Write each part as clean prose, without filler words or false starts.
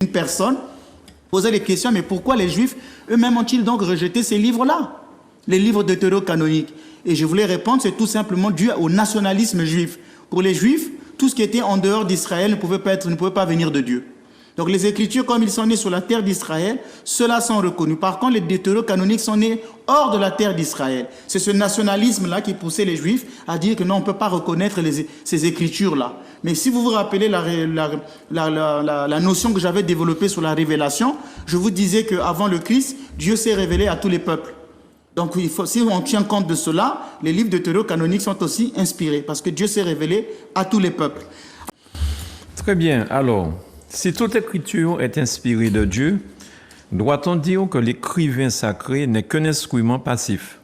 une personne posait des questions, mais pourquoi les Juifs eux-mêmes ont-ils donc rejeté ces livres-là, les livres deutérocanoniques? Et je voulais répondre, c'est tout simplement dû au nationalisme juif. Pour les Juifs, tout ce qui était en dehors d'Israël ne pouvait pas venir de Dieu. Donc les Écritures, comme ils sont nés sur la terre d'Israël, ceux-là sont reconnus. Par contre, les deutérocanoniques sont nés hors de la terre d'Israël. C'est ce nationalisme-là qui poussait les Juifs à dire que non, on ne peut pas reconnaître ces Écritures-là. Mais si vous vous rappelez la notion que j'avais développée sur la révélation, je vous disais qu'avant le Christ, Dieu s'est révélé à tous les peuples. Donc, si on tient compte de cela, les livres deutérocanoniques sont aussi inspirés parce que Dieu s'est révélé à tous les peuples. Très bien. Alors, si toute écriture est inspirée de Dieu, doit-on dire que l'écrivain sacré n'est qu'un instrument passif?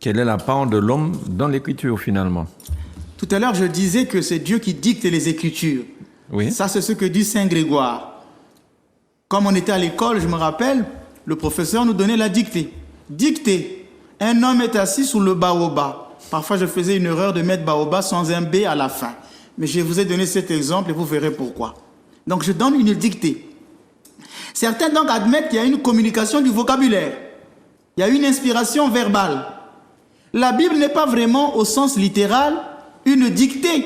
Quelle est la part de l'homme dans l'écriture finalement? Tout à l'heure, je disais que c'est Dieu qui dicte les Écritures. Oui. Ça, c'est ce que dit Saint Grégoire. Comme on était à l'école, je me rappelle, le professeur nous donnait la dictée. Dictée. Un homme est assis sous le baobab. Parfois, je faisais une erreur de mettre baobab sans un B à la fin. Mais je vous ai donné cet exemple et vous verrez pourquoi. Donc, je donne une dictée. Certains donc admettent qu'il y a une communication du vocabulaire. Il y a une inspiration verbale. La Bible n'est pas vraiment, au sens littéral, une dictée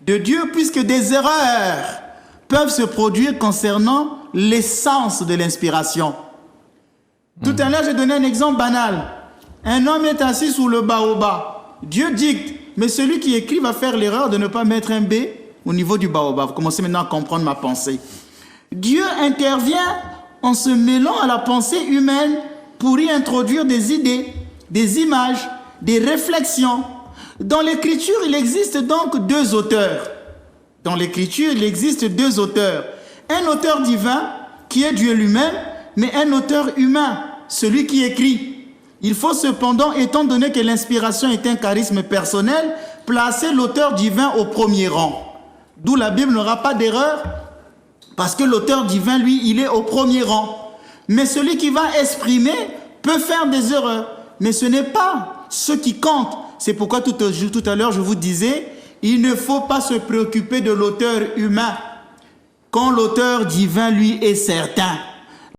de Dieu, puisque des erreurs peuvent se produire concernant l'essence de l'inspiration. Tout à l'heure, j'ai donné un exemple banal. Un homme est assis sous le baobab. Dieu dicte, mais celui qui écrit va faire l'erreur de ne pas mettre un B au niveau du baobab. Vous commencez maintenant à comprendre ma pensée. Dieu intervient en se mêlant à la pensée humaine pour y introduire des idées, des images, des réflexions. Dans l'Écriture, il existe donc deux auteurs. Dans l'Écriture, il existe deux auteurs. Un auteur divin, qui est Dieu lui-même, mais un auteur humain, celui qui écrit. Il faut cependant, étant donné que l'inspiration est un charisme personnel, placer l'auteur divin au premier rang. D'où la Bible n'aura pas d'erreur, parce que l'auteur divin, lui, il est au premier rang. Mais celui qui va exprimer peut faire des erreurs. Mais ce n'est pas ce qui compte. C'est pourquoi tout à l'heure, je vous disais, il ne faut pas se préoccuper de l'auteur humain quand l'auteur divin, lui, est certain.